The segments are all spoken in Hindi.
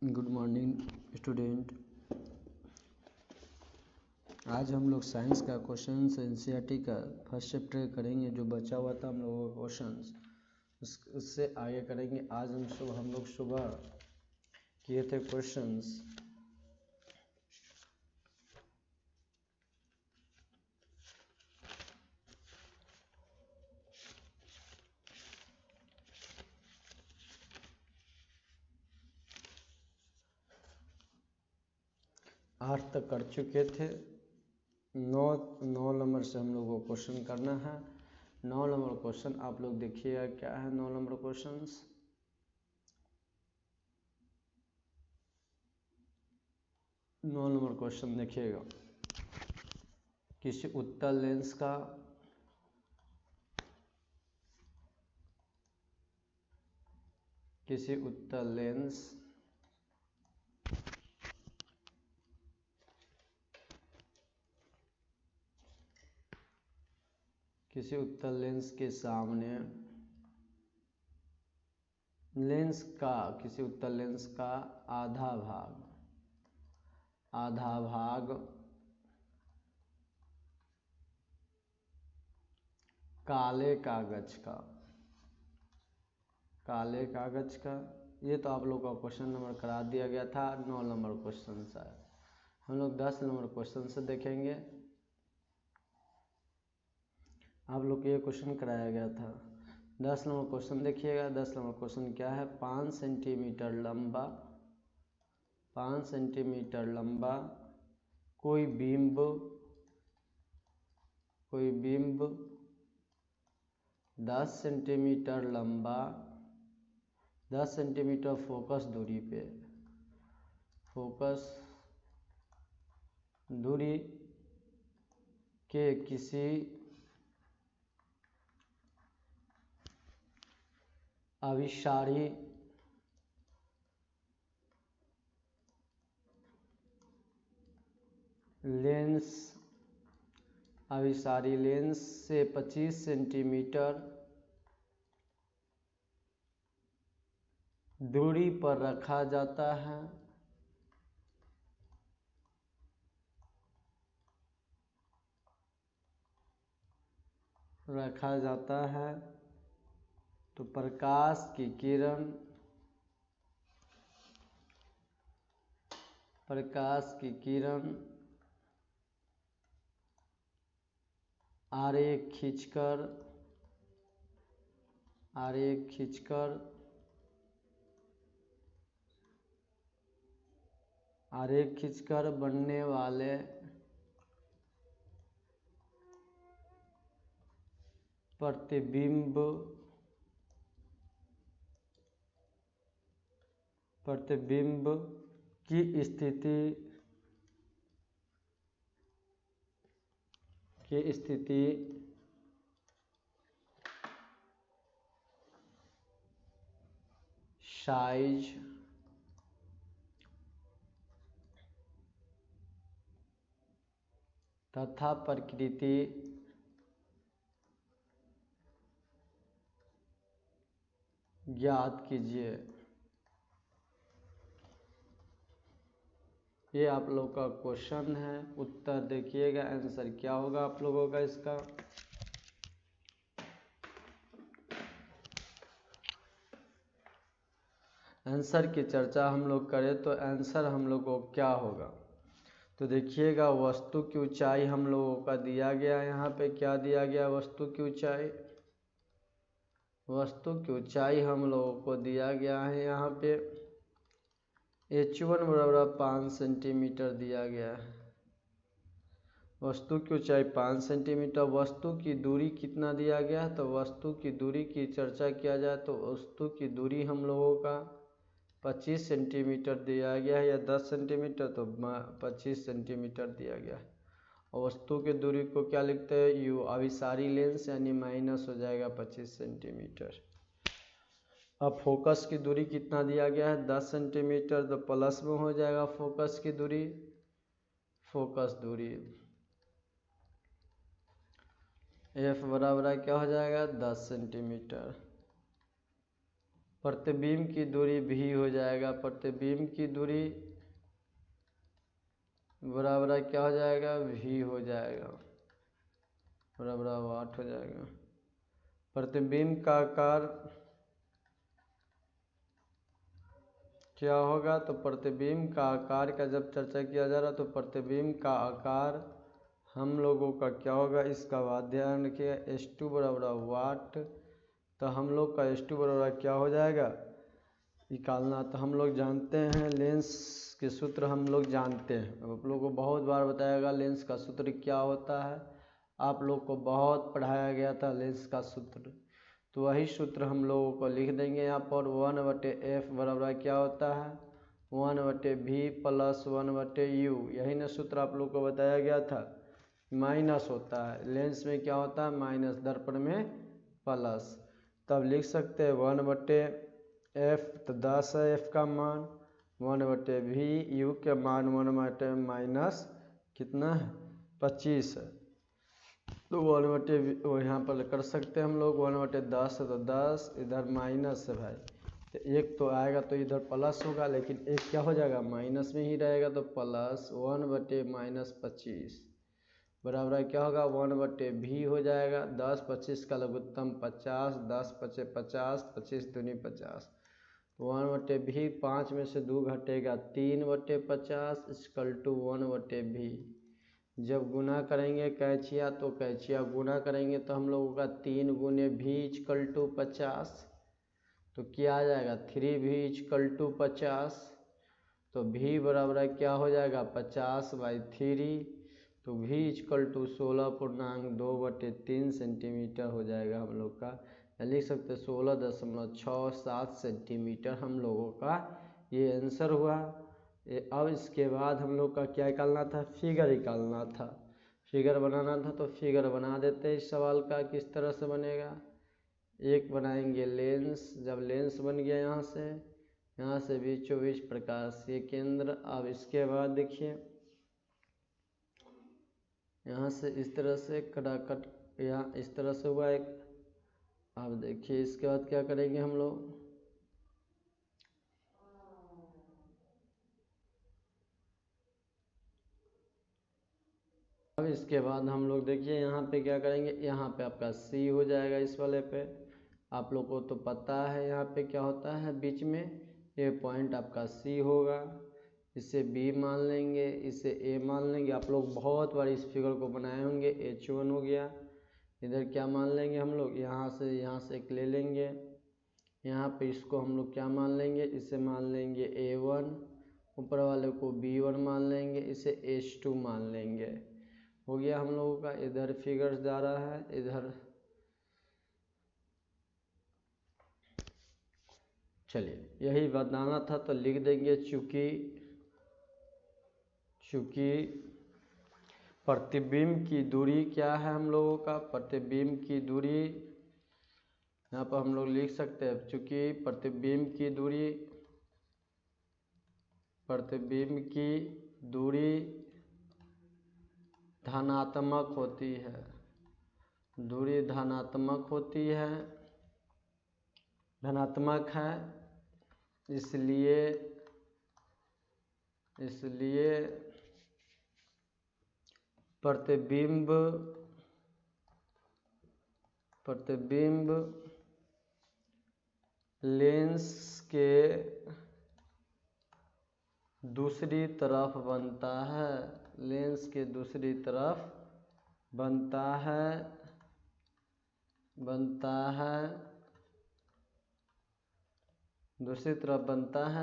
Good morning student. आज हम लोग साइंस का क्वेश्चन एनसीईआरटी का फर्स्ट चैप्टर करेंगे। जो बचा हुआ था हम लोगों का क्वेश्चंस उससे आगे करेंगे। आज हम लोग सुबह किए थे क्वेश्चंस। आठ तक कर चुके थे। नौ नंबर से हम लोग को क्वेश्चन करना है। 9 नंबर क्वेश्चन आप लोग देखिएगा क्या है। 9 नंबर क्वेश्चंस, नौ नंबर क्वेश्चन देखिएगा। किसी उत्तल लेंस का किसी उत्तल लेंस के सामने किसी उत्तल लेंस का आधा भाग काले कागज का। ये तो आप लोग का क्वेश्चन नंबर करा दिया गया था। 9 नंबर क्वेश्चन है। हम लोग 10 नंबर क्वेश्चन से देखेंगे। आप लोग को ये क्वेश्चन कराया गया था। 10 नंबर क्वेश्चन देखिएगा। 10 नंबर क्वेश्चन क्या है। 5 सेंटीमीटर लंबा कोई बिंब 10 सेंटीमीटर लंबा 10 सेंटीमीटर फोकस दूरी के किसी अभिसारी लेंस से 25 सेंटीमीटर दूरी पर रखा जाता है तो प्रकाश की किरण आरेख खींचकर बनने वाले प्रतिबिंब की स्थिति साइज तथा प्रकृति ज्ञात कीजिए। ये आप लोग का क्वेश्चन है। उत्तर देखिएगा, आंसर क्या होगा आप लोगों का इसका। आंसर की चर्चा हम लोग करें तो आंसर हम लोग को क्या होगा। तो देखिएगा, वस्तु की ऊंचाई हम लोगों का दिया गया। यहाँ पे क्या दिया गया। वस्तु की ऊंचाई हम लोगों को दिया गया है। यहाँ पे h1 बराबर 5 सेंटीमीटर दिया गया है। वस्तु की ऊंचाई 5 सेंटीमीटर। वस्तु की दूरी कितना दिया गया है। तो वस्तु की दूरी की चर्चा किया जाए तो वस्तु की दूरी हम लोगों का 25 सेंटीमीटर दिया गया है, या 10 सेंटीमीटर तो 25 सेंटीमीटर दिया गया है। और वस्तु की दूरी को क्या लिखते हैं, यू अभिसारी लेंस, यानी माइनस हो जाएगा 25 सेंटीमीटर। अब फोकस की दूरी कितना दिया गया है, 10 सेंटीमीटर, तो प्लस में हो जाएगा फोकस दूरी एफ बराबर क्या हो जाएगा, 10 सेंटीमीटर। प्रतिबिंब की दूरी भी हो जाएगा, प्रतिबिंब की दूरी बराबर क्या हो जाएगा, भी हो जाएगा, बराबर वाट हो जाएगा। प्रतिबिंब का आकार क्या होगा, तो प्रतिबिंब का आकार का जब चर्चा किया जा रहा तो प्रतिबिंब का आकार हम लोगों का क्या होगा, इसका बात ध्यान रखिएगा। S2 बराबर वाट, तो हम लोग का S2 बराबर क्या हो जाएगा निकालना। तो हम लोग जानते हैं लेंस के सूत्र, हम लोग जानते हैं, आप लोगों को बहुत बार बताएगा लेंस का सूत्र क्या होता है, आप लोग को बहुत पढ़ाया गया था लेंस का सूत्र। तो वही सूत्र हम लोगों को लिख देंगे यहाँ पर। 1/f बराबर क्या होता है, 1/v प्लस 1/u, यही ना सूत्र आप लोग को बताया गया था। माइनस होता है लेंस में, क्या होता है माइनस, दर्पण में प्लस। तब लिख सकते हैं 1/f, तो 10 है f का मान, 1/v, u के मान 1/, माइनस कितना है 25 है। तो 1/, यहाँ पर कर सकते हैं हम लोग 1/10 है, तो 10 इधर माइनस है भाई, तो एक तो आएगा तो इधर प्लस होगा, लेकिन एक क्या हो जाएगा माइनस में ही रहेगा, तो प्लस 1/-25 बराबर क्या होगा 1/v हो जाएगा। 10 25 का लघुत्तम 50, 10 × 50, 25 दूनी 50, 1/v, 5 में से 2 घटेगा 3/50 इक्वल टू 1/v। जब गुना करेंगे कैचिया, तो कैचिया गुना करेंगे तो हम लोगों का 3 × v इक्वल टू 50, तो क्या आ जाएगा 3v इक्वल टू 50, तो v बराबर क्या हो जाएगा 50/3, तो v इक्वल टू 16.2/3 सेंटीमीटर हो जाएगा हम लोग का, या लिख सकते 16.67 सेंटीमीटर हम लोगों का ये आंसर हुआ। अब इसके बाद हम लोग का क्या निकालना था, फिगर निकालना था, फिगर बनाना था। तो फिगर बना देते हैं इस सवाल का, किस तरह से बनेगा। एक बनाएंगे लेंस, जब लेंस बन गया यहाँ से बीचों बीच प्रकाशीय केंद्र। अब इसके बाद देखिए यहाँ से इस तरह से कटाकट, यहाँ इस तरह से हुआ एक। अब देखिए इसके बाद क्या करेंगे हम लोग, अब इसके बाद हम लोग देखिए यहाँ पे क्या करेंगे, यहाँ पे आपका C हो जाएगा इस वाले पे। आप लोग को तो पता है यहाँ पे क्या होता है, बीच में ये पॉइंट आपका C होगा, इसे B मान लेंगे, इसे A मान लेंगे। आप लोग बहुत बार इस फिगर को बनाए होंगे। H1 हो गया, इधर क्या मान लेंगे हम लोग, यहाँ से एक ले लेंगे, यहाँ पे इसको हम लोग क्या मान लेंगे, इसे मान लेंगे A1, ऊपर वाले को B1 मान लेंगे, इसे H2 मान लेंगे। हो गया हम लोगों का। इधर फिगर जा रहा है, इधर चलिए यही बताना था, तो लिख देंगे चूँकि प्रतिबिंब की दूरी क्या है हम लोगों का, प्रतिबिंब की दूरी यहाँ पर हम लोग लिख सकते हैं, चूँकि प्रतिबिंब की दूरी धनात्मक होती है, दूरी धनात्मक है, इसलिए प्रतिबिंब लेंस के दूसरी तरफ बनता है, लेंस के दूसरी तरफ बनता है।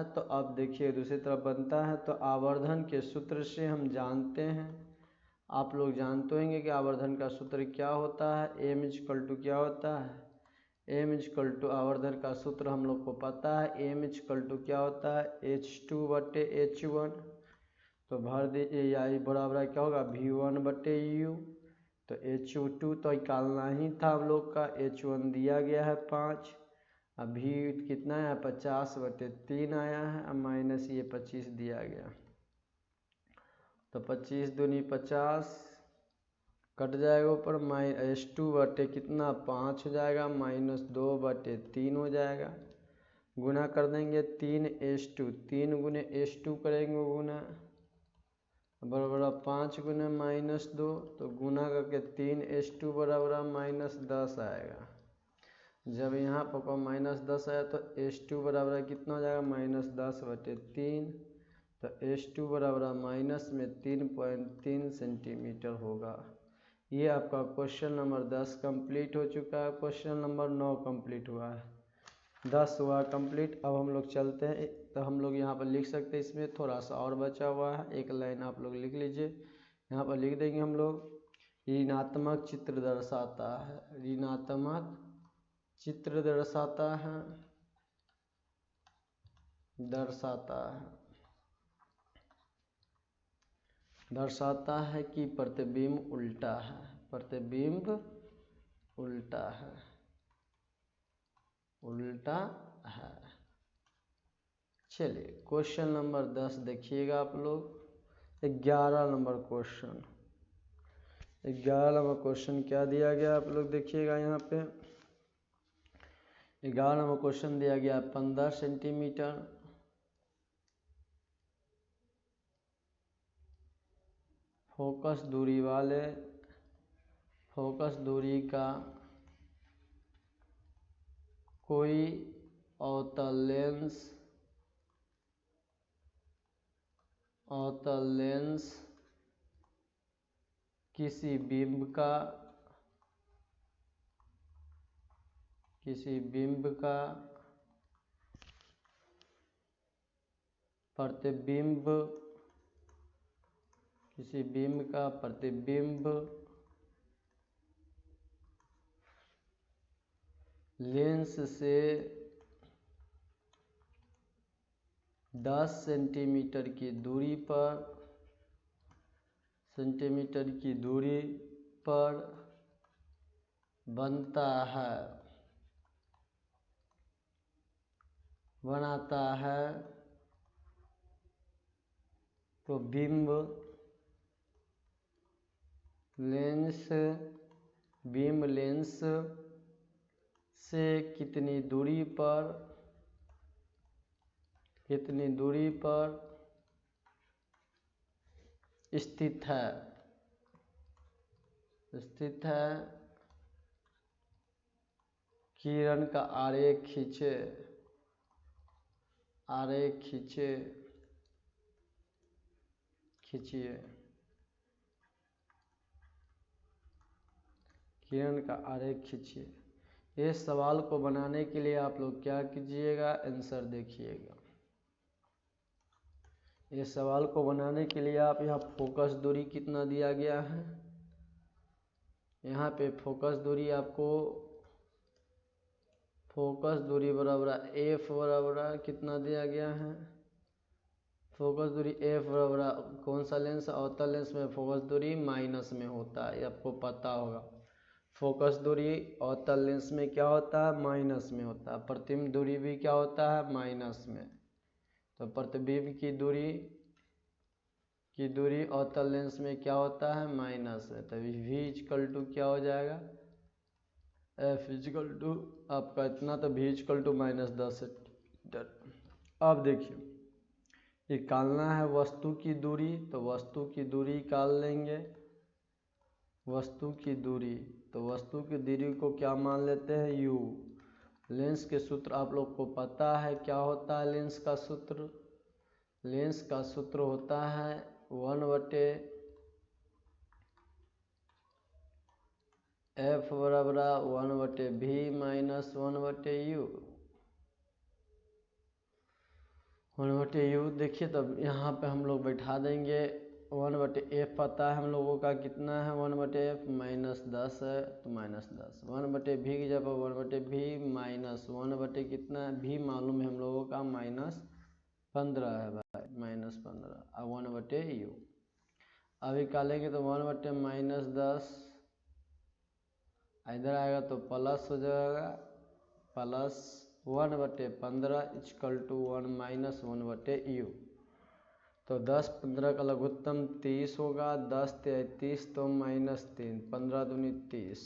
तो अब देखिए दूसरी तरफ बनता है, तो आवर्धन के सूत्र से हम जानते हैं, आप लोग जानते होंगे कि आवर्धन का सूत्र क्या होता है। m इक्वल टू क्या होता है, m इक्वल टू आवर्धन का सूत्र हम लोग को पता है, m इक्वल टू क्या होता है H2/H1, तो भर दीजिए, या बराबर क्या होगा V1/U, तो H2 तो निकालना ही था हम लोग का, H1 दिया गया है 5, अब V कितना है 50/3 आया है, अब माइनस ये 25 दिया गया, तो 25 दूनी 50 कट जाएगा ऊपर, H2 कितना 5 हो जाएगा, -2/3 हो जाएगा। गुना कर देंगे 3/2, 3 गुने H2 करेंगे गुना बराबर 5 गुने -2, तो गुना करके 3/2 बराबर -10 आएगा। जब यहाँ पर -10 आया तो H2 बराबर कितना हो जाएगा -10/3, तो H2 बराबर माइनस में 3.3 सेंटीमीटर होगा। ये आपका क्वेश्चन नंबर 10 कंप्लीट हो चुका है। क्वेश्चन नंबर 9 कंप्लीट हुआ है, 10 हुआ कंप्लीट। अब हम लोग चलते हैं, तो हम लोग यहाँ पर लिख सकते हैं, इसमें थोड़ा सा और बचा हुआ है, एक लाइन आप लोग लिख लीजिए। यहाँ पर लिख देंगे हम लोग, ऋणात्मक चित्र दर्शाता है, ऋणात्मक चित्र दर्शाता है दर्शाता है कि प्रतिबिंब उल्टा है, प्रतिबिंब उल्टा है, उल्टा है। चलिए क्वेश्चन नंबर 10 देखिएगा आप लोग। 11 नंबर क्वेश्चन, 11 नंबर क्वेश्चन क्या दिया गया आप लोग देखिएगा। यहाँ पे 11 नंबर क्वेश्चन दिया गया 15 सेंटीमीटर फोकस दूरी वाले, फोकस दूरी का कोई अवतल लेंस किसी बिंब का प्रतिबिंब, किसी बिंब का प्रतिबिंब लेंस से 10 सेंटीमीटर की दूरी पर बनाता है, तो बिंब लेंस से कितनी दूरी पर स्थित है। किरण का आरेख खींचिए। किरण का आरेख खींचिए। इस सवाल को बनाने के लिए आप लोग क्या कीजिएगा, आंसर देखिएगा। इस सवाल को बनाने के लिए आप यहाँ फोकस दूरी कितना दिया गया है, यहाँ पे फोकस दूरी आपको, फोकस दूरी बराबर F बराबर कितना दिया गया है, फोकस दूरी F बराबर कौन सा लेंस, अवतल लेंस में फोकस दूरी माइनस में होता है, आपको पता होगा। फोकस दूरी अवतल लेंस में क्या होता है, माइनस में होता है। प्रतिबिंब दूरी भी क्या होता है, माइनस में। तो प्रतिबिंब की दूरी अवतल लेंस में क्या होता है, माइनस में। तभी V इक्वल टू क्या हो जाएगा, F इक्वल टू आपका इतना, तो V इक्वल टू -10 सेंटीमीटर। अब देखिए निकालना है वस्तु की दूरी, तो वस्तु की दूरी निकाल लेंगे। वस्तु की दूरी, तो वस्तु की दूरी को क्या मान लेते हैं, U। लेंस के सूत्र आप लोग को पता है, क्या होता है लेंस का सूत्र, लेंस का सूत्र होता है 1/F बराबर 1/V माइनस 1/U। 1/U देखिए, तब यहाँ पे हम लोग बैठा देंगे 1/F पता है हम लोगों का कितना है, 1/F -10 है, तो -10। 1/V की जगह 1/V माइनस 1/ कितना है, V मालूम है हम लोगों का -15 है भाई, -15। अब 1/U अभी निकालेंगे तो 1/-10 इधर आएगा तो प्लस हो जाएगा, plus 1/15 equal to 1 minus 1/U। तो 10-15 का लघुत्तम 30 होगा, 10 × 30 तो -3, 15 दूनी 30,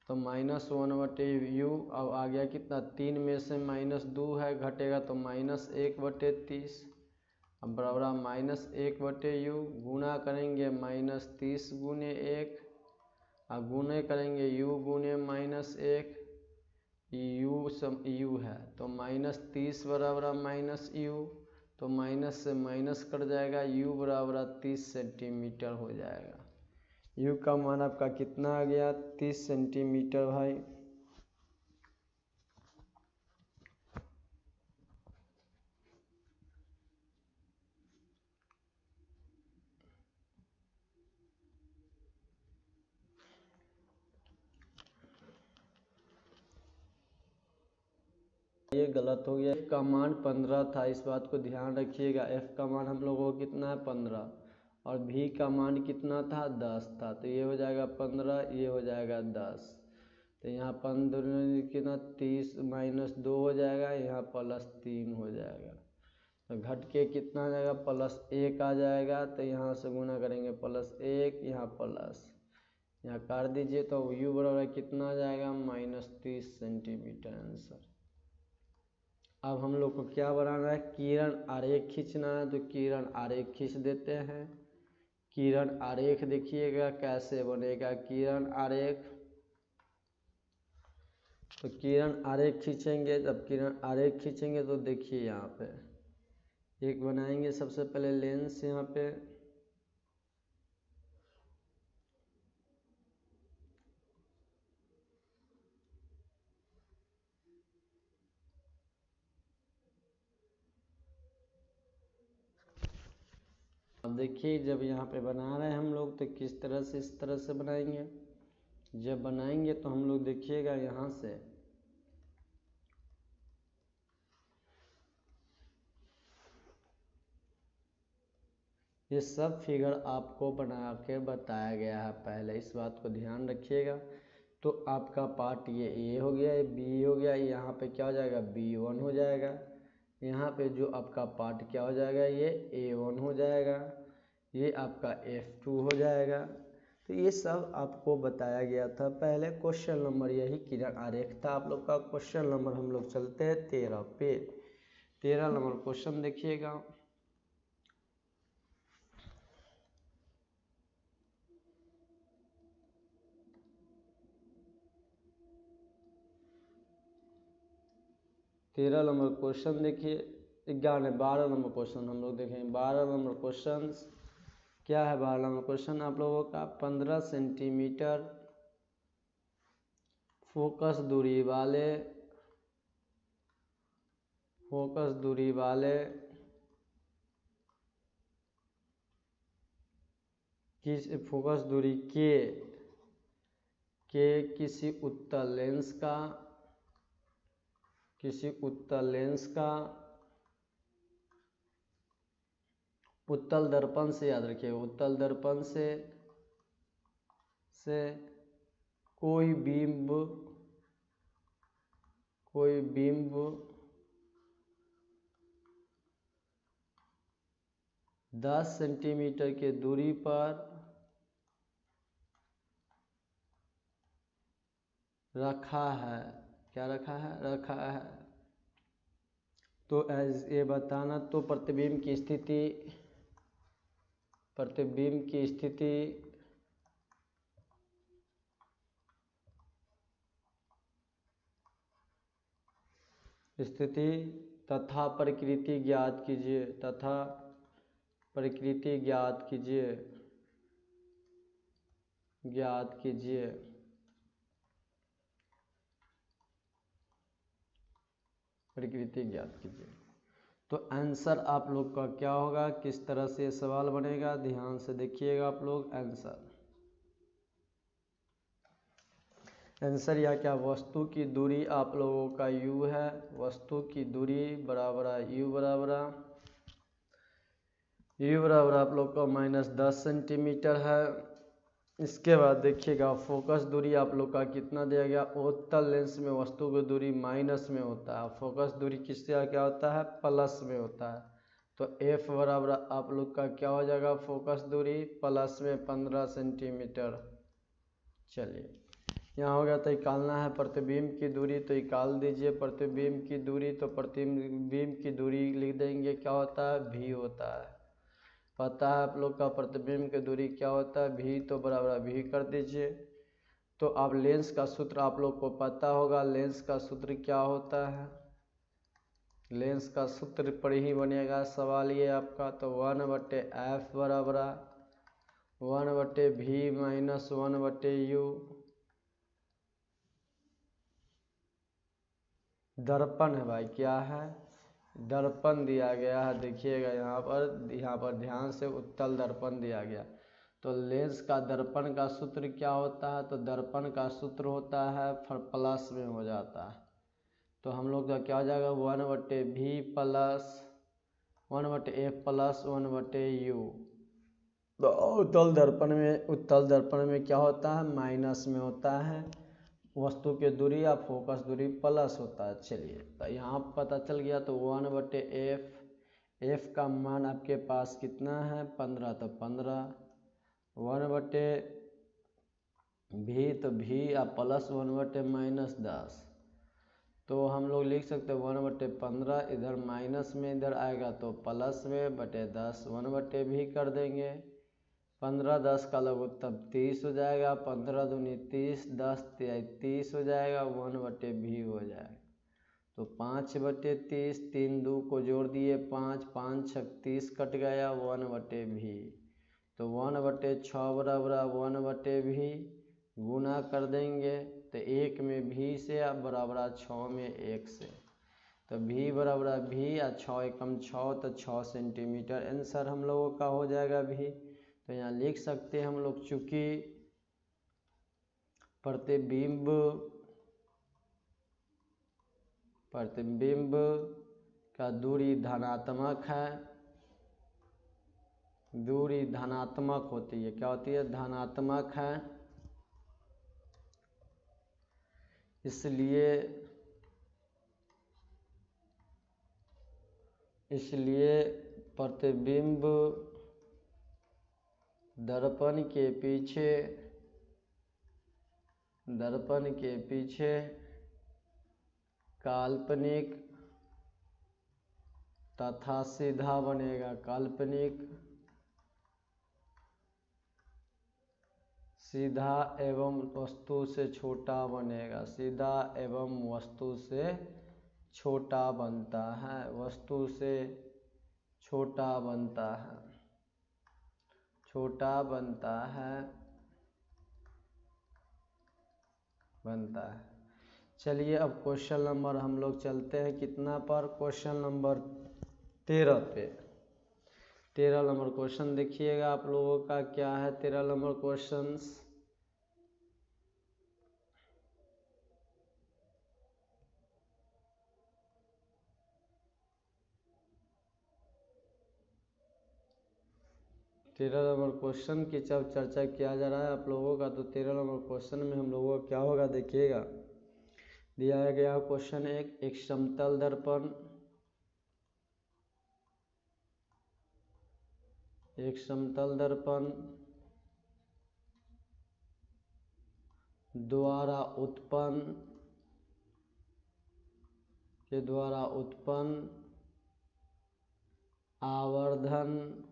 तो -1/u। अब आ गया कितना, 3 में से -2 है, घटेगा तो -1/30। अब बराबर -1/u, गुना करेंगे -30 गुने 1, और गुने करेंगे u गुने -1, u है तो -30 बराबर -u, तो माइनस से माइनस कट जाएगा, u बराबर 30 सेंटीमीटर हो जाएगा। u का मान आपका कितना आ गया, 30 सेंटीमीटर भाई। ये गलत हो गया, f का मान 15 था, इस बात को ध्यान रखिएगा। f का मान हम लोगों को कितना है, 15, और v का मान कितना था, 10 था। तो ये हो जाएगा 15, ये हो जाएगा 10। तो यहाँ 15 कितना, 30 -2 हो जाएगा, यहाँ +3 हो जाएगा। तो घट के कितना आ जाएगा, +1 आ जाएगा। तो यहाँ से गुना करेंगे +1, यहाँ प्लस, यहाँ काट दीजिए तो u बराबर कितना आ जाएगा, -30 सेंटीमीटर आंसर। अब हम लोग को क्या बनाना है, किरण आरेख खींचना है। तो किरण आरेख खींच देते हैं। किरण आरेख देखिएगा कैसे बनेगा किरण आरेख। तो किरण आरेख खींचेंगे, जब किरण आरेख खींचेंगे तो देखिए यहाँ पे एक बनाएंगे सबसे पहले लेंस यहाँ पे, अब देखिए जब यहाँ पे बना रहे हैं हम लोग तो किस तरह से, इस तरह से बनाएंगे। जब बनाएंगे तो हम लोग देखिएगा यहाँ से ये सब फिगर आपको बना के बताया गया है पहले, इस बात को ध्यान रखिएगा। तो आपका पार्ट ये ए हो गया, ये बी हो गया, यहाँ पे क्या हो जाएगा, B1 हो जाएगा। यहाँ पे जो आपका पार्ट क्या हो जाएगा, ये A1 हो जाएगा, ये आपका F2 हो जाएगा। तो ये सब आपको बताया गया था पहले, क्वेश्चन नंबर यही किरण आरेख था आप लोग का। क्वेश्चन नंबर हम लोग चलते हैं 13 पे। 13 नंबर क्वेश्चन देखिएगा। तेरह नंबर क्वेश्चन देखिए, 12 नंबर क्वेश्चन हम लोग देखेंगे। 12 नंबर क्वेश्चन क्या है, 12 नंबर क्वेश्चन आप लोगों का 15 सेंटीमीटर फोकस दूरी वाले किस फोकस दूरी के किसी उत्तल लेंस का उत्तल दर्पण से, याद रखिएगा उत्तल दर्पण से कोई बिंब 10 सेंटीमीटर के दूरी पर रखा है। क्या रखा है। तो ये बताना, तो प्रतिबिंब की स्थिति तथा प्रकृति ज्ञात कीजिए। प्रकृति ज्ञात कीजिए। तो आंसर आप लोग का क्या होगा, किस तरह से सवाल बनेगा, ध्यान से देखिएगा आप लोग। आंसर या क्या, वस्तु की दूरी आप लोगों का u है, वस्तु की दूरी बराबर u बराबर आप लोग का -10 सेंटीमीटर है। इसके बाद देखिएगा फोकस दूरी आप लोग का कितना दिया गया, उत्तल लेंस में वस्तु की दूरी माइनस में होता है, फोकस दूरी किससे क्या होता है, प्लस में होता है। तो f बराबर आप लोग का क्या हो जाएगा, फोकस दूरी प्लस में 15 सेंटीमीटर। चलिए यहाँ हो गया तो निकालना है प्रतिबिंब की दूरी, तो निकाल दीजिए प्रतिबिंब की दूरी। तो प्रतिबिंब की दूरी लिख देंगे, क्या होता है भी होता है। पता है आप लोग का प्रतिबिंब की दूरी क्या होता है भी, तो बराबर भी कर दीजिए। तो अब लेंस का सूत्र आप लोग को पता होगा, लेंस का सूत्र क्या होता है, लेंस का सूत्र पर ही बनेगा सवाल ये आपका। तो 1/f बराबर 1/v माइनस 1/u। दर्पण है भाई, क्या है दर्पण दिया गया है, देखिएगा यहाँ पर ध्यान से उत्तल दर्पण दिया गया। तो लेंस का दर्पण का सूत्र क्या होता है, तो दर्पण का सूत्र होता है प्लस में हो जाता है। तो हम लोग का क्या हो जाएगा 1/v plus 1/f plus 1/u। तो उत्तल दर्पण में क्या होता है माइनस में होता है, वस्तु की दूरी या फोकस दूरी प्लस होता है। चलिए तो यहाँ पता चल गया। तो 1/f, f का मान आपके पास कितना है 15, तो 15 1/v, तो v या प्लस 1/-10। तो हम लोग लिख सकते हैं 1/15, इधर माइनस में इधर आएगा तो प्लस में बटे 10 1/v कर देंगे। 15 10 का लघु तब 30 हो जाएगा, 15 दूनी 30, 10 30 हो जाएगा, 1/v हो जाएगा। तो 5/30, 3 2 को जोड़ दिए 5, 5 6 30 कट गया 1/v। तो 1/6 बराबर 1/v गुना कर देंगे। तो 1 में v से बराबर 6 में 1 से, तो v बराबर v या 6 एकम 6, तो 6 सेंटीमीटर आंसर हम लोगों का हो जाएगा v। तो यहाँ लिख सकते हैं हम लोग, चूँकि प्रतिबिंब का दूरी धनात्मक है, दूरी धनात्मक होती है, क्या होती है धनात्मक है, इसलिए प्रतिबिंब दर्पण के पीछे काल्पनिक तथा सीधा बनेगा, काल्पनिक सीधा एवं वस्तु से छोटा बनेगा, सीधा एवं वस्तु से छोटा बनता है, वस्तु से छोटा बनता है, छोटा बनता है। चलिए अब क्वेश्चन नंबर हम लोग चलते हैं कितना पर, क्वेश्चन नंबर 13 पे। 13 नंबर क्वेश्चन देखिएगा आप लोगों का क्या है। 13 नंबर क्वेश्चन, क्वेश्चन की जब चर्चा किया जा रहा है आप लोगों का, तो 13 नंबर क्वेश्चन में हम लोगों का क्या होगा देखिएगा। दिया गया क्वेश्चन एक समतल दर्पण, एक समतल दर्पण द्वारा उत्पन्न आवर्धन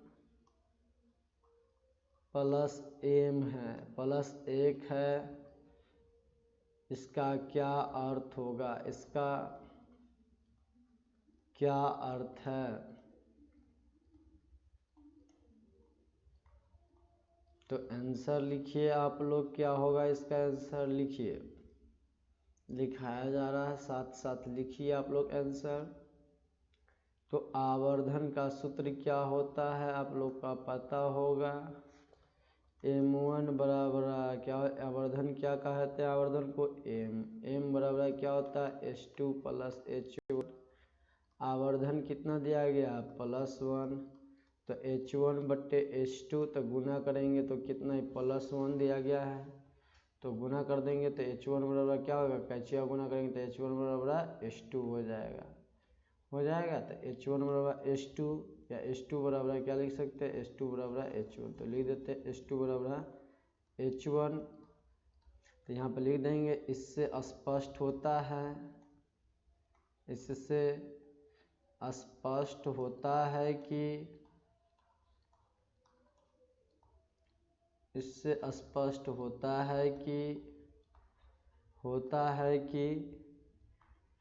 +1 है, इसका क्या अर्थ होगा, इसका क्या अर्थ है। तो आंसर लिखिए आप लोग, क्या होगा इसका आंसर लिखिए, लिखाया जा रहा है साथ साथ लिखिए आप लोग आंसर। तो आवर्धन का सूत्र क्या होता है आप लोग का पता होगा, m1 बराबर क्या, आवर्धन क्या कहते हैं आवर्धन को m बराबर क्या होता है h2 + h1। आवर्धन कितना दिया गया +1, तो h1/h2, तो गुना करेंगे तो कितना +1 दिया गया है, तो गुना कर देंगे तो h1 बराबर क्या होगा, कैचिया गुना करेंगे तो h1 बराबर h2 हो जाएगा। तो h1 बराबर h2 या h2 बराबर क्या लिख सकते हैं h2 बराबर h1, तो लिख देते हैं h2 बराबर h1 तो यहाँ पर लिख देंगे इससे स्पष्ट होता है, इससे स्पष्ट होता है कि, इससे स्पष्ट होता है कि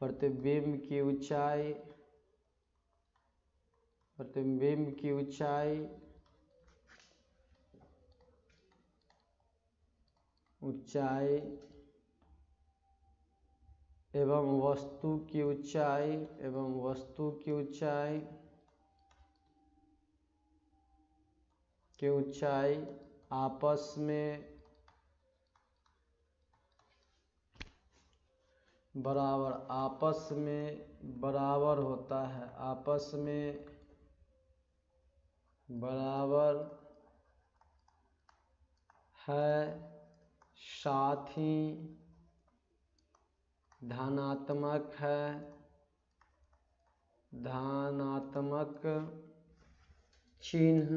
प्रतिबिंब की ऊंचाई, प्रतिबिंब की ऊंचाई एवं वस्तु की ऊंचाई, आपस में बराबर होता है, आपस में बराबर है, साथ ही धनात्मक है, धनात्मक चिन्ह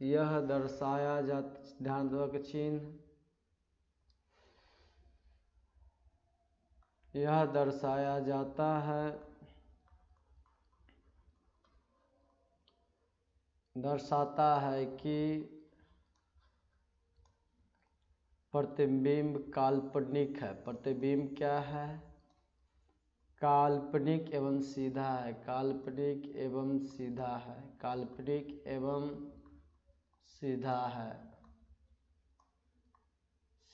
यह दर्शाया धनात्मक चिन्ह यह दर्शाया जाता है, दर्शाता है कि प्रतिबिंब काल्पनिक है। प्रतिबिंब क्या है? काल्पनिक एवं सीधा है, काल्पनिक एवं सीधा है, काल्पनिक एवं सीधा है,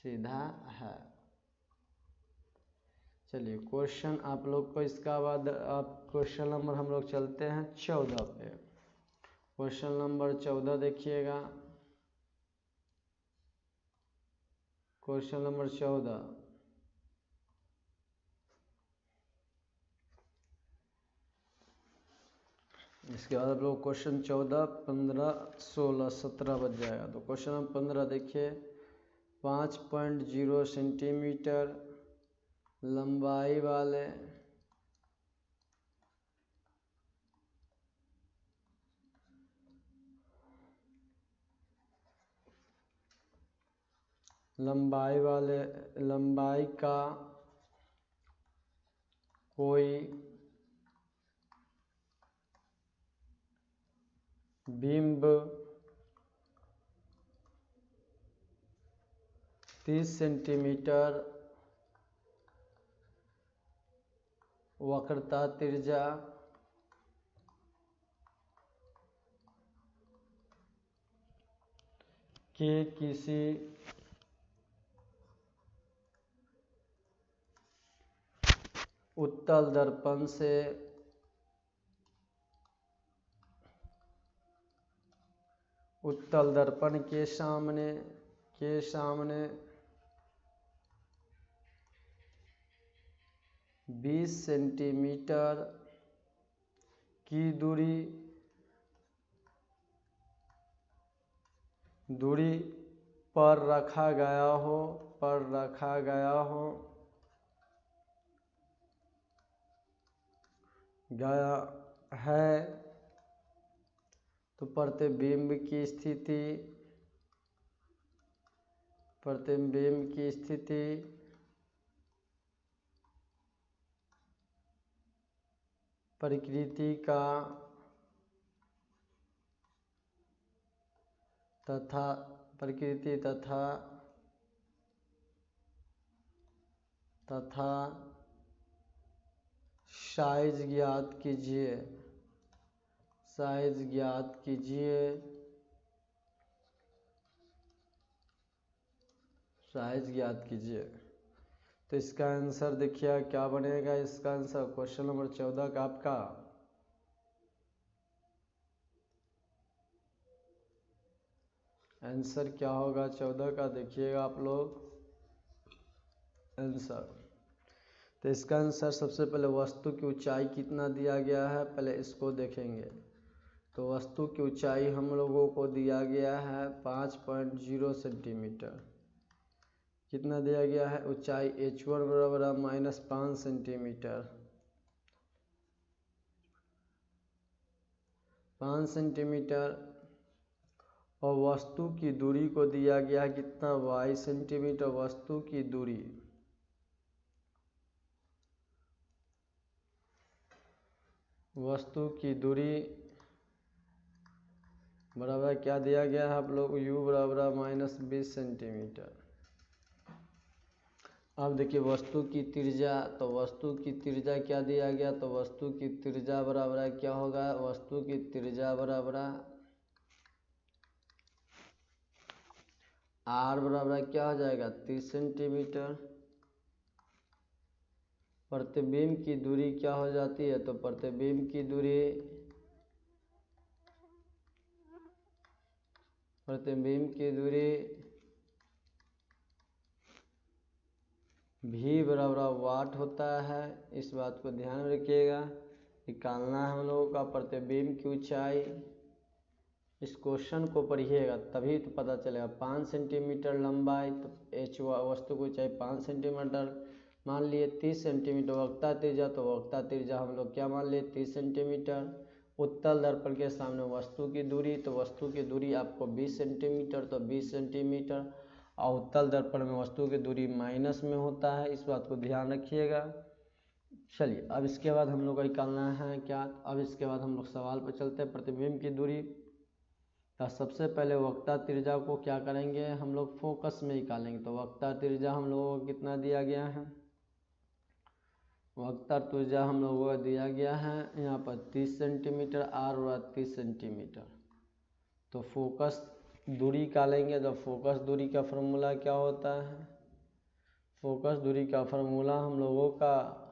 सीधा है। चलिए क्वेश्चन आप लोग को, इसका बाद आप क्वेश्चन नंबर हम लोग चलते हैं 14 पे। क्वेश्चन नंबर 14 देखिएगा, क्वेश्चन नंबर 14। इसके बाद आप लोग क्वेश्चन 14, 15, 16, 17 बच जाएगा। तो क्वेश्चन नंबर 15 देखिए, 5.0 सेंटीमीटर लंबाई वाले लंबाई का कोई बिंब 30 सेंटीमीटर वक्रता त्रिज्या के किसी उत्तल दर्पण से उत्तल दर्पण के सामने 20 सेंटीमीटर की दूरी पर रखा गया है, तो प्रतिबिंब की स्थिति प्रकृति का तथा साइज ज्ञात कीजिए। तो इसका आंसर देखिए क्या बनेगा। इसका आंसर क्वेश्चन नंबर 14 का आपका आंसर क्या होगा 14 का, देखिएगा आप लोग आंसर। तो इसका आंसर सबसे पहले वस्तु की ऊंचाई कितना दिया गया है, पहले इसको देखेंगे। तो वस्तु की ऊंचाई हम लोगों को दिया गया है 5.0 सेंटीमीटर। कितना दिया गया है ऊंचाई? h1 बराबर -5 सेंटीमीटर, 5 सेंटीमीटर। और वस्तु की दूरी को दिया गया है कितना, y सेंटीमीटर। वस्तु की दूरी बराबर क्या दिया गया है आप लोग, u बराबर -20 सेंटीमीटर। अब देखिए वस्तु की त्रिज्या, तो वस्तु की त्रिज्या क्या दिया गया, तो वस्तु की त्रिज्या बराबर क्या होगा, वस्तु की त्रिज्या बराबर r बराबर क्या हो जाएगा 30 सेंटीमीटर। प्रतिबिंब की दूरी क्या हो जाती है, तो प्रतिबिंब की दूरी v बराबर वाट होता है। इस बात को ध्यान में रखिएगा, निकालना है हम लोगों का प्रतिबिंब की ऊंचाई। इस क्वेश्चन को पढ़िएगा तभी तो पता चलेगा। 5 सेंटीमीटर लंबाई, तो h वस्तु की ऊंचाई 5 सेंटीमीटर मान लिए। 30 सेंटीमीटर वक्रता त्रिज्या, तो वक्रता त्रिज्या हम लोग क्या मान लिए 30 सेंटीमीटर। उत्तल दर्पण के सामने वस्तु की दूरी, तो वस्तु की दूरी आपको 20 सेंटीमीटर, तो 20 सेंटीमीटर। और उत्तल दर्पण में वस्तु की दूरी माइनस में होता है, इस बात को ध्यान रखिएगा। चलिए अब इसके बाद हम लोग को निकालना है क्या, अब इसके बाद हम लोग सवाल पर चलते हैं। प्रतिबिंब की दूरी, तो सबसे पहले वक्रता त्रिज्या को क्या करेंगे हम लोग फोकस में निकालेंगे। तो वक्रता त्रिज्या हम लोगों को कितना दिया गया है, वक्रता त्रिज्या हम लोगों को दिया गया है यहाँ पर 30 सेंटीमीटर, r और 30 सेंटीमीटर। तो फोकस दूरी निकालेंगे, तो फोकस दूरी का फॉर्मूला क्या होता है, फोकस दूरी का फॉर्मूला हम लोगों का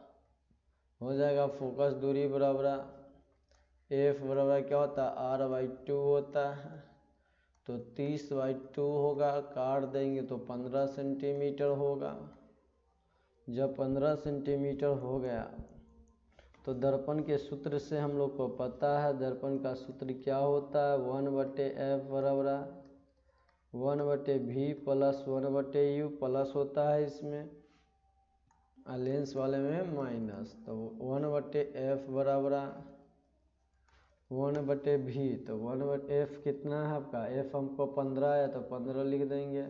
हो जाएगा, फोकस दूरी बराबर f बराबर क्या होता है r/2 होता है। तो 30/2 होगा, काट देंगे तो 15 सेंटीमीटर होगा। जब 15 सेंटीमीटर हो गया तो दर्पण के सूत्र से हम लोग को पता है, दर्पण का सूत्र क्या होता है 1/f बराबर 1/v प्लस 1/u प्लस होता है इसमें, लेंस वाले में माइनस। तो 1/f बराबर 1/v, तो 1/f कितना है आपका, f हमको 15 है तो 15 लिख देंगे।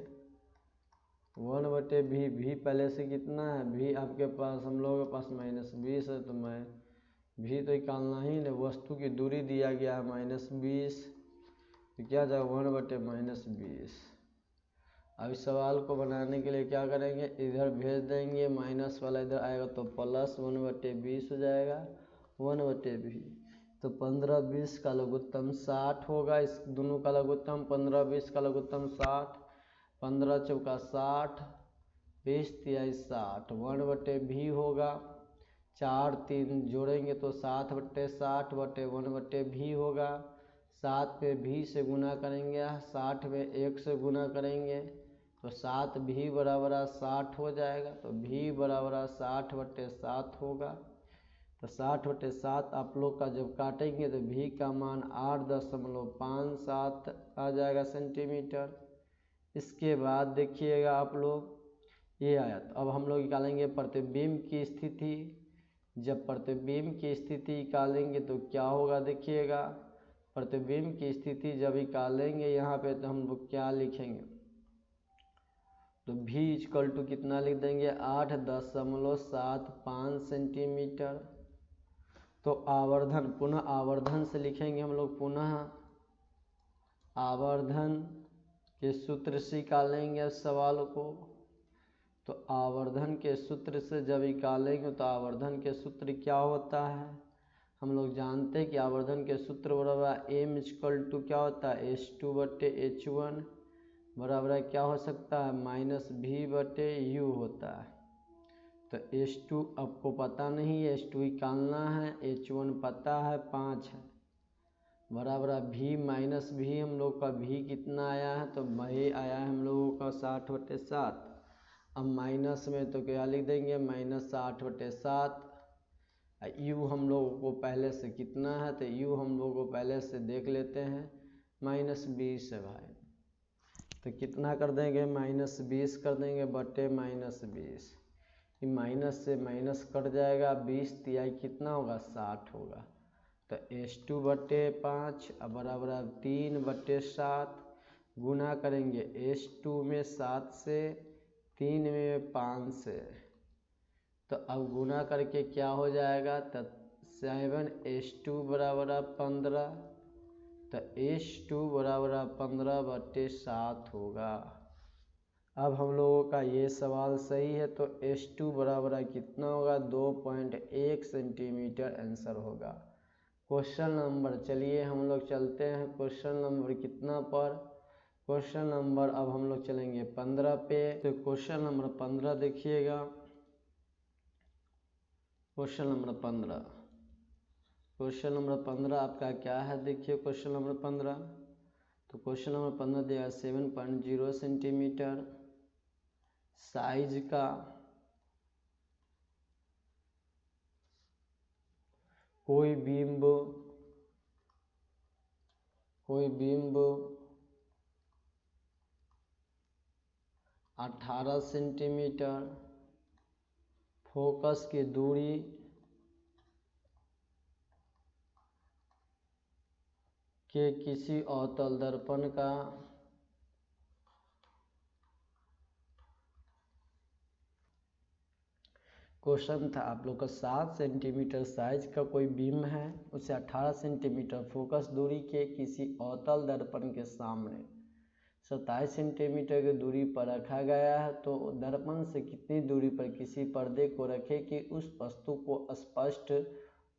1/v, v पहले से कितना है, v आपके पास हम लोगों के पास -20 है, तो मैं v तो निकालना ही नहीं। वस्तु की दूरी दिया गया है -20, तो क्या जाएगा 1/-20। अब इस सवाल को बनाने के लिए क्या करेंगे, इधर भेज देंगे, माइनस वाला इधर आएगा तो प्लस 1/20 हो जाएगा 1/v। तो 15-20 का लघुत्तम 60 होगा, इस दोनों का लघुत्तम 15-20 का लघुत्तम 60, 15 चौका 60, 20 तिहाई 60, 1/v होगा। 4 3 जोड़ेंगे तो 7/60/1/v होगा। 7 पे v से गुना करेंगे, 60 में 1 से गुना करेंगे तो 7v बराबर 60 हो जाएगा। तो v बराबर 60/7 होगा। तो 60/7 आप लोग का जब काटेंगे तो v का मान 8.57 आ जाएगा सेंटीमीटर। इसके बाद देखिएगा आप लोग, ये आया। तो अब हम लोग निकालेंगे प्रतिबिंब की स्थिति। जब प्रतिबिंब की स्थिति निकालेंगे तो क्या होगा देखिएगा, प्रतिबिंब की स्थिति जब निकालेंगे यहाँ पे तो हम लोग क्या लिखेंगे, तो v इक्वल टू कितना लिख देंगे 8.75 सेंटीमीटर। तो आवर्धन, पुनः आवर्धन से लिखेंगे हम लोग, पुनः आवर्धन के सूत्र से निकालेंगे सवाल को। तो आवर्धन के सूत्र से जब निकालेंगे तो आवर्धन के सूत्र क्या होता है, हम लोग जानते हैं कि आवर्धन के सूत्र बराबर m इक्वल टू क्या होता है h2/h1 बराबर क्या हो सकता है -v/u होता है। तो h2 आपको पता नहीं है, h2 निकालना है, h1 पता है 5 है, बराबर v -v। हम लोग का v कितना आया है, तो वही आया है हम लोगों का 60/7। अब माइनस में तो क्या लिख देंगे -60/7। u हम लोगों को पहले से कितना है, तो u हम लोगों को पहले से देख लेते हैं -20 है भाई। तो कितना कर देंगे -20 कर देंगे बटे -20। ये माइनस से माइनस कट जाएगा, 20 तिहाई कितना होगा 60 होगा। तो h2/5 बराबर 3/7। गुना करेंगे H2 में 7 से, 3 में 5 से, तो अब गुना करके क्या हो जाएगा, तो 7H2 बराबर 15, तो H2 बराबर 15/7 होगा। अब हम लोगों का ये सवाल सही है, तो H2 बराबर कितना होगा, 2.1 सेंटीमीटर आंसर होगा। क्वेश्चन नंबर, चलिए हम लोग चलते हैं क्वेश्चन नंबर कितना पर, क्वेश्चन नंबर अब हम लोग चलेंगे 15 पे। तो क्वेश्चन नंबर 15 देखिएगा, क्वेश्चन नंबर 15, क्वेश्चन नंबर 15 आपका क्या है, देखिए क्वेश्चन नंबर 15। तो क्वेश्चन नंबर 15 दिया 7.0 सेंटीमीटर साइज का कोई बिंब 18 सेंटीमीटर फोकस की दूरी के किसी अवतल दर्पण का क्वेश्चन था आप लोग का 7 सेंटीमीटर साइज का कोई बीम है, उसे 18 सेंटीमीटर फोकस दूरी के किसी अवतल दर्पण के सामने 27 सेंटीमीटर की दूरी पर रखा गया है। तो दर्पण से कितनी दूरी पर किसी पर्दे को रखें कि उस वस्तु को स्पष्ट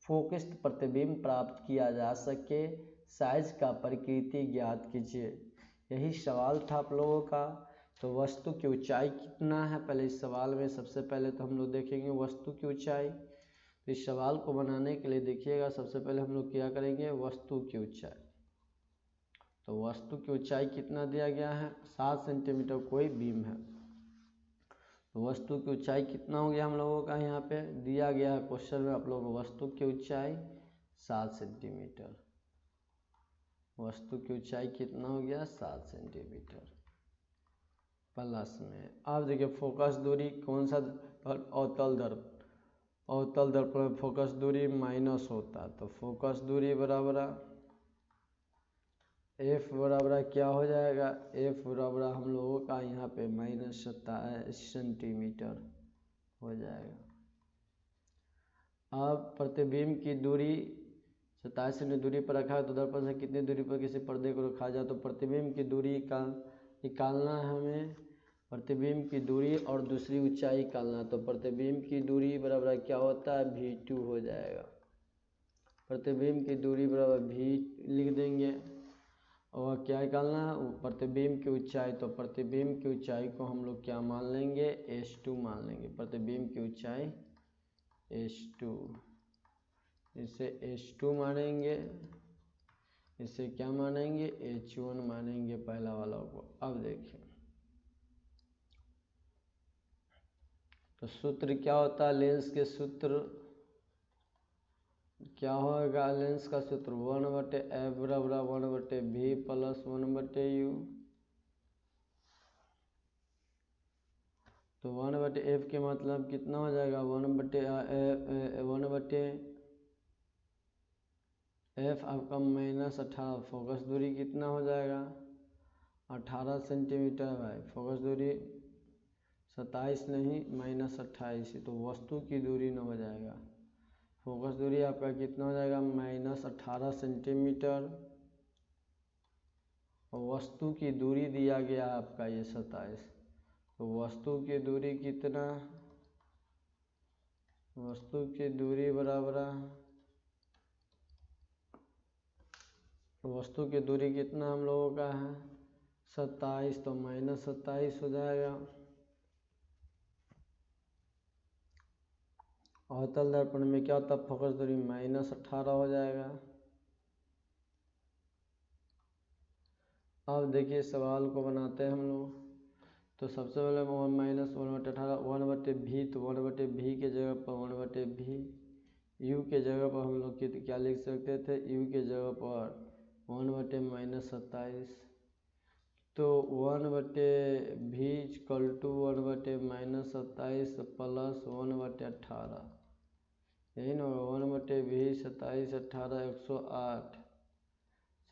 फोकस्ड प्रतिबिंब प्राप्त किया जा सके, साइज का प्रकृति ज्ञात कीजिए। यही सवाल था आप लोगों का। तो वस्तु की ऊंचाई कितना है, पहले इस सवाल में सबसे पहले तो हम लोग देखेंगे वस्तु की ऊंचाई। तो इस सवाल को बनाने के लिए देखिएगा, सबसे पहले हम लोग क्या करेंगे, वस्तु की ऊंचाई। तो वस्तु की ऊंचाई कितना दिया गया है, 7 सेंटीमीटर कोई बीम है, तो वस्तु की ऊंचाई कितना हो गया हम लोगों का, यहाँ पे दिया गया है क्वेश्चन में आप लोगों को वस्तु की ऊंचाई 7 सेंटीमीटर। वस्तु की ऊंचाई कितना हो गया, 7 सेंटीमीटर प्लस में। अब देखिए फोकस दूरी कौन सा, अवतल दर्पण में फोकस दूरी माइनस होता है, तो फोकस दूरी बराबर F बराबर क्या हो जाएगा, F बराबर हम लोगों का यहाँ पे -27 सेंटीमीटर हो जाएगा। अब प्रतिबिंब की दूरी 27 सेंटीमीटर दूरी पर रखा है, तो दर्पण से कितनी दूरी पर किसी पर्दे को रखा जाए, तो प्रतिबिंब की दूरी का निकालना है हमें, प्रतिबिंब की दूरी और दूसरी ऊंचाई निकालना। तो प्रतिबिंब की दूरी बराबर क्या होता है, V2 हो जाएगा। प्रतिबिंब की दूरी बराबर V लिख देंगे, और क्या निकालना है, प्रतिबिंब की ऊंचाई। तो प्रतिबिंब की ऊंचाई को हम लोग क्या मान लेंगे, H2 मान लेंगे। प्रतिबिंब की ऊंचाई H2, इसे H2 मानेंगे, इसे क्या मानेंगे, H1 मानेंगे पहला वाला को। अब देखिए तो सूत्र क्या होता है, लेंस के सूत्र क्या होगा, लेंस का सूत्र 1/f बराबर 1/v प्लस 1/u। तो 1/f के मतलब कितना हो जाएगा, 1/f आपका -18। फोकस दूरी कितना हो जाएगा, 18 सेंटीमीटर भाई, फोकस दूरी 27 नहीं -28, तो वस्तु की दूरी न हो जाएगा। फोकस दूरी आपका कितना हो जाएगा, -18 सेंटीमीटर, और वस्तु की दूरी दिया गया आपका ये 27। तो वस्तु की दूरी कितना, वस्तु की दूरी बराबर, वस्तु की दूरी कितना हम लोगों का है 27, तो -27 हो जाएगा। अवतल दर्पण में क्या होता है, फोकस दूरी -18 हो जाएगा। अब देखिए सवाल को बनाते हैं हम लोग। तो सबसे पहले -1/18 1/v, तो 1/v के जगह पर 1/v, u के जगह पर हम लोग क्या लिख सकते थे, u के जगह पर 1/-27, तो 1/v इक्वल टू 1/-27 प्लस 1/18, यही ना होगा, 1/v 27 18 108,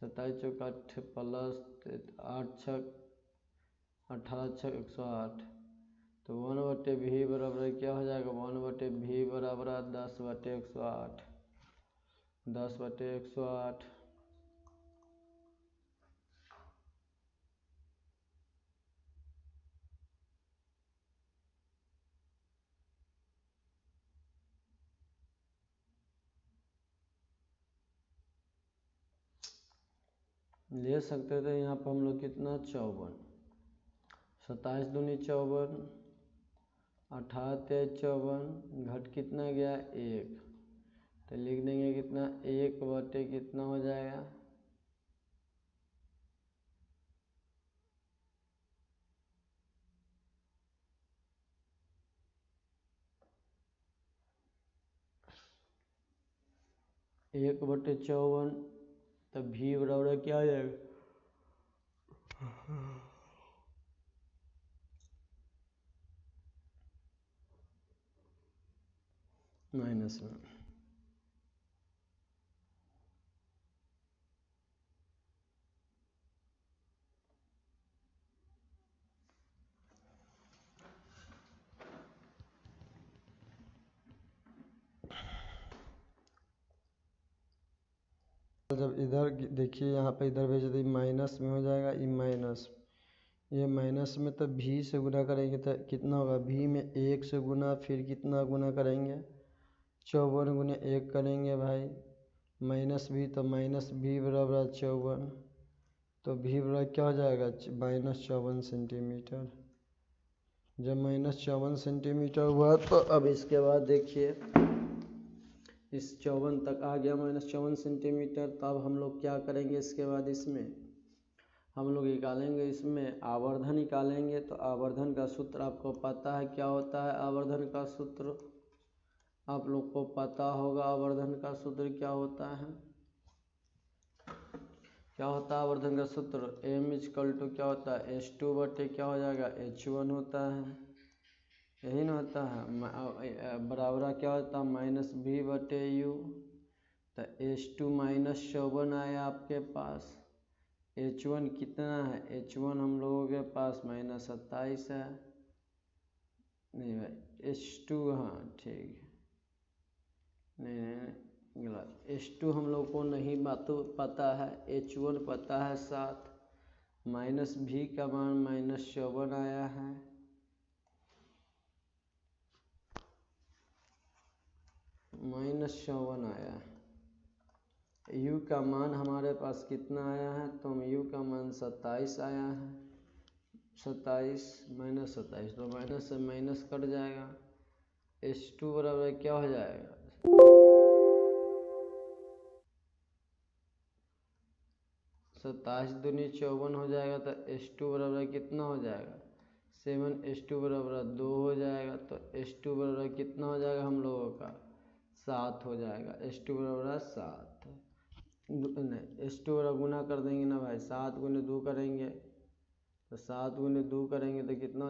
27 चौका 8 प्लस 8 छक 18 छक 108। तो 1/v बराबर क्या हो जाएगा? 1/v बराबर 10/108। 10/108। ले सकते थे यहाँ पर हम लोग कितना? 54। 27 दूनी 54, 18 तेज 54, घट कितना गया? 1। तो लिख देंगे कितना? 1 कितना हो जाएगा? 1/54। तो v बराबर क्या आ जाएगा? माइनस में। जब इधर देखिए यहाँ पे इधर भेज दी माइनस में हो जाएगा, ये माइनस में तो v से गुना करेंगे तो कितना होगा? v में 1 से गुना, फिर कितना गुना करेंगे? 54 गुने 1 करेंगे भाई, माइनस v, तो माइनस v बराबर 54। तो v बराबर क्या हो जाएगा? -54 सेंटीमीटर। जब -54 सेंटीमीटर हुआ तो अब इसके बाद देखिए इस 54 तक आ गया -54 सेंटीमीटर। तो अब हम लोग क्या करेंगे? इसके बाद इसमें हम लोग निकालेंगे, इसमें आवर्धन निकालेंगे। तो आवर्धन का सूत्र आपको पता है क्या होता है? आवर्धन का सूत्र आप लोग को पता होगा। आवर्धन का सूत्र क्या होता है? क्या होता है आवर्धन का सूत्र? m क्या होता है? h2 बटे क्या हो जाएगा? h1 होता है, यही ना होता है। बराबर क्या होता है? -v/u। तो h2 -54 आया आपके पास। h1 कितना है? h1 हम लोगों के पास -27 है। नहीं भाई, h2, हाँ ठीक है, नहीं गलत। h2 हम लोग को नहीं पता है, h1 पता है 7। -v का मान -54 आया है। -54 आया है। u का मान हमारे पास कितना आया है? तो u का मान 27 आया है। 27 -27, तो माइनस से माइनस कट जाएगा। h2 बराबर क्या हो जाएगा? 27 दूनी 54 हो जाएगा। तो h2 बराबर कितना हो जाएगा? 7। h2 बराबर 2 हो जाएगा। तो h2 बराबर कितना हो जाएगा हम लोगों का? 7 हो जाएगा। h2 बराबर 7। नहीं, h2 बराबर गुना कर देंगे ना भाई, 7 गुने 2 करेंगे तो 7 गुने 2 करेंगे तो कितना